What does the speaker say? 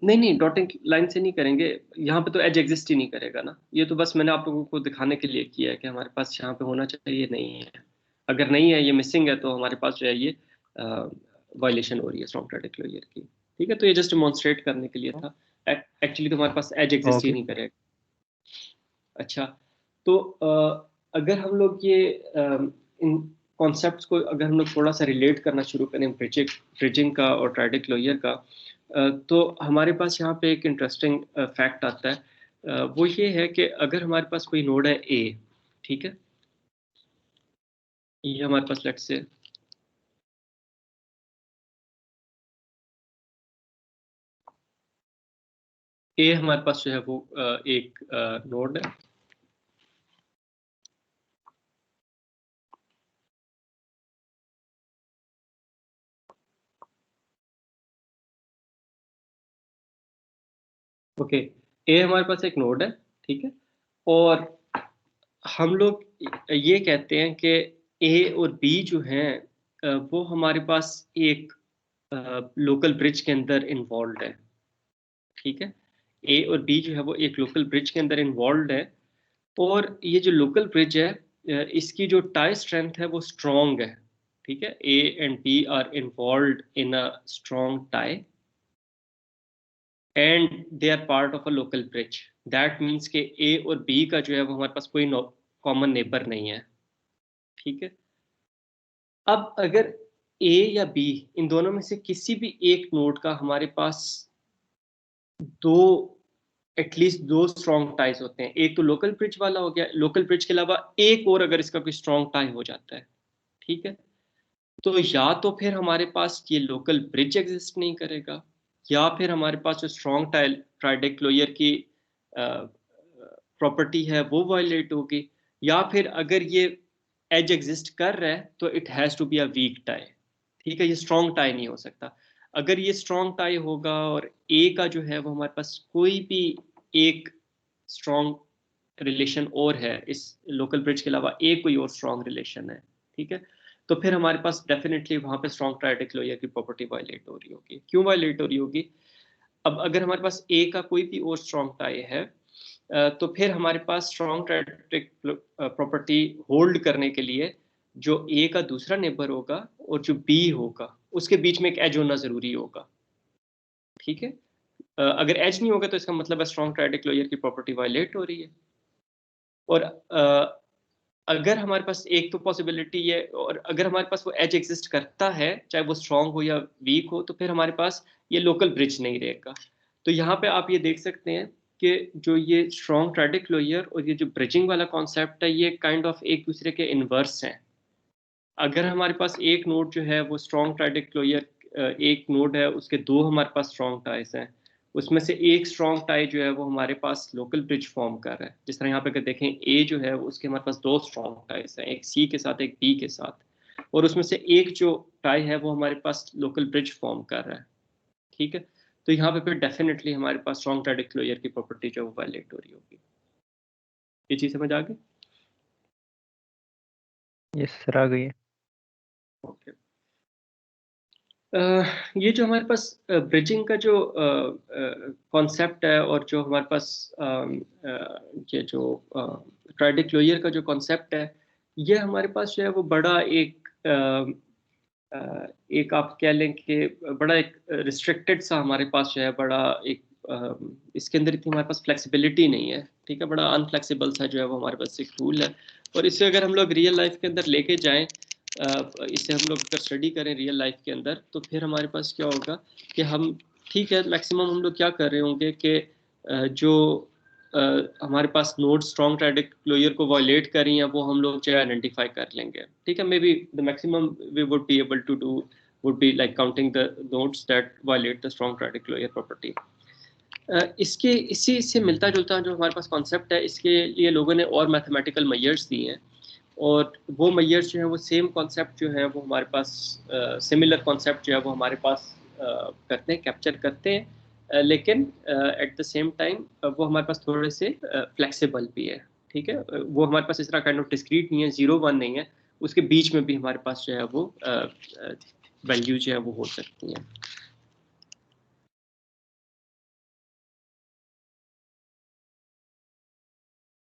नहीं नहीं, डॉटिंग लाइन से नहीं करेंगे, यहाँ पे तो एज एग्जिस्ट ही नहीं करेगा ना। ये तो बस मैंने आप लोगों को दिखाने के लिए किया है कि हमारे पास यहाँ पे होना चाहिए, नहीं है। अगर नहीं है, ये मिसिंग है, तो हमारे पास जो है ये वायलेशन हो रही है स्ट्रॉन्ग ट्रायडिक्ट क्लोजर की। ठीक है, तो ये जस्ट डेमोन्स्ट्रेट करने के लिए था। एक्चुअली तो हमारे पास एज एग्जिस्ट ही ओके। नहीं करेगा। अच्छा, तो अगर हम लोग ये इन कॉन्सेप्ट्स को अगर हम लोग थोड़ा सा रिलेट करना शुरू करें, ब्रिजिंग ब्रिजिंग का और ट्रायडिक्ट क्लोजर का, तो हमारे पास यहाँ पे एक इंटरेस्टिंग फैक्ट आता है। वो ये है कि अगर हमारे पास कोई नोड है ए, ठीक है, ये हमारे पास लेट्स से ए हमारे पास जो है वो एक नोड है। ओके, ए हमारे पास एक नोड है, ठीक है। और हम लोग ये कहते हैं कि ए और बी जो हैं वो हमारे पास एक लोकल ब्रिज के अंदर इन्वॉल्व है, ठीक है। ए और बी जो है वो एक लोकल ब्रिज के अंदर इन्वॉल्व है। और ये जो लोकल ब्रिज है, इसकी जो टाई स्ट्रेंथ है वो स्ट्रॉन्ग है, ठीक है। A and B are involve in a strong tie and they are part of a local bridge. That means के ए और बी का जो है वो हमारे पास कोई कॉमन नेबर नहीं है, ठीक है। अब अगर ए या बी, इन दोनों में से किसी भी एक नोड का हमारे पास दो, एटलीस्ट दो स्ट्रॉन्ग टाइज होते हैं, एक तो लोकल ब्रिज वाला हो गया, लोकल ब्रिज के अलावा एक और अगर इसका कोई स्ट्रॉन्ग टाई हो जाता है, ठीक है, तो या तो फिर हमारे पास ये लोकल ब्रिज एग्जिस्ट नहीं करेगा, या फिर हमारे पास जो स्ट्रॉन्ग टाई ट्रायडिक्ट क्लोजर की प्रॉपर्टी है वो वायलेट होगी, या फिर अगर ये एज एग्जिस्ट कर रहा है तो it has to be a weak tie, ठीक है। ये स्ट्रॉन्ग टाई नहीं हो सकता। अगर ये स्ट्रॉन्ग टाई होगा और ए का जो है वो हमारे पास कोई भी एक स्ट्रॉन्ग रिलेशन और है, इस लोकल ब्रिज के अलावा एक कोई और स्ट्रॉन्ग रिलेशन है, ठीक है, तो फिर हमारे पास डेफिनेटली वहां पे स्ट्रॉन्ग ट्रायडिक्ट क्लोजर की प्रॉपर्टी वायलेट हो रही होगी। क्यों वायलेट हो रही होगी? अब अगर हमारे पास ए का कोई भी और स्ट्रॉन्ग टाई है, तो फिर हमारे पास स्ट्रॉन्ग ट्रायडिक्ट प्रॉपर्टी होल्ड करने के लिए जो ए का दूसरा नेबर होगा और जो बी होगा उसके बीच में एक एज होना जरूरी होगा, ठीक है। अगर एज नहीं होगा तो इसका मतलब है स्ट्रॉन्ग ट्रायडिक्ट क्लोजर की प्रॉपर्टी वायलेट हो रही है। और अगर हमारे पास एक तो पॉसिबिलिटी है, और अगर हमारे पास वो एज एग्जिस्ट करता है चाहे वो स्ट्रांग हो या वीक हो, तो फिर हमारे पास ये लोकल ब्रिज नहीं रहेगा। तो यहाँ पे आप ये देख सकते हैं कि जो ये स्ट्रॉन्ग ट्रायडिक्ट क्लोजर और ये जो ब्रिजिंग वाला कॉन्सेप्ट है, ये काइंड ऑफ एक दूसरे के इनवर्स हैं। अगर हमारे पास एक नोड जो है वो स्ट्रॉन्ग ट्रायडिक्ट क्लोजर, एक नोड है उसके दो हमारे पास स्ट्रॉन्ग टाइज हैं, उसमें से एक स्ट्रॉन्ग टाई जो है वो हमारे पास लोकल ब्रिज फॉर्म कर रहा है। जिस तरह यहाँ पे अगर देखें, ए जो है उसके हमारे पास दो स्ट्रॉन्ग टाइज हैं, एक सी के साथ एक बी के साथ, और उसमें से एक जो टाई है वो हमारे पास लोकल ब्रिज फॉर्म कर रहा है, ठीक है। तो यहाँ पे फिर डेफिनेटली हमारे पास स्ट्रॉन्ग ट्रायडिक्ट क्लोजर की प्रॉपर्टी जो है वो वायलेट हो रही होगी। ये चीज़ समझ आ गई? यस सर, आ गई है। ओके। ये जो हमारे पास ब्रिजिंग का जो कॉन्सेप्ट है, और जो हमारे पास ये जो ट्रायडिक्ट क्लोजर का जो कॉन्सेप्ट है, ये हमारे पास जो है वो बड़ा एक एक आप कह लें कि बड़ा एक रिस्ट्रिक्टेड सा हमारे पास जो है, बड़ा एक इसके अंदर इतनी हमारे पास फ्लेक्सिबिलिटी नहीं है, ठीक है। बड़ा अनफ्लेक्सिबल सा जो है वो हमारे पास एक टूल है। और इसे अगर हम लोग रियल लाइफ के अंदर लेके जाएं, इसे हम लोग अगर स्टडी करें रियल लाइफ के अंदर, तो फिर हमारे पास क्या होगा कि हम, ठीक है, मैक्सिमम हम लोग क्या कर रहे होंगे कि जो हमारे पास नोड स्ट्रॉन्ग ट्रायडिक्ट क्लोजर को वायलेट कर रही हैं वो हम लोग जो है आइडेंटिफाई कर लेंगे, ठीक है। Maybe the maximum we would be able to do would be like counting the nodes that violate the strong triadic closure property. इसके इसी से मिलता जुलता जो हमारे पास कॉन्सेप्ट है, इसके लिए लोगों ने और मैथमेटिकल मैयर्स दिए हैं, और वो मैयर्स जो है वो सेम कॉन्सेप्ट जो है वो हमारे पास, सिमिलर कॉन्सेप्ट जो है वो हमारे पास करते हैं, कैप्चर करते हैं, लेकिन एट द सेम टाइम वो हमारे पास थोड़े से फ्लेक्सिबल भी है, ठीक है। वो हमारे पास इस तरह काइंड ऑफ डिस्क्रीट नहीं है, 0 1 नहीं है, उसके बीच में भी हमारे पास जो है वो वैल्यू जो है वो हो सकती हैं।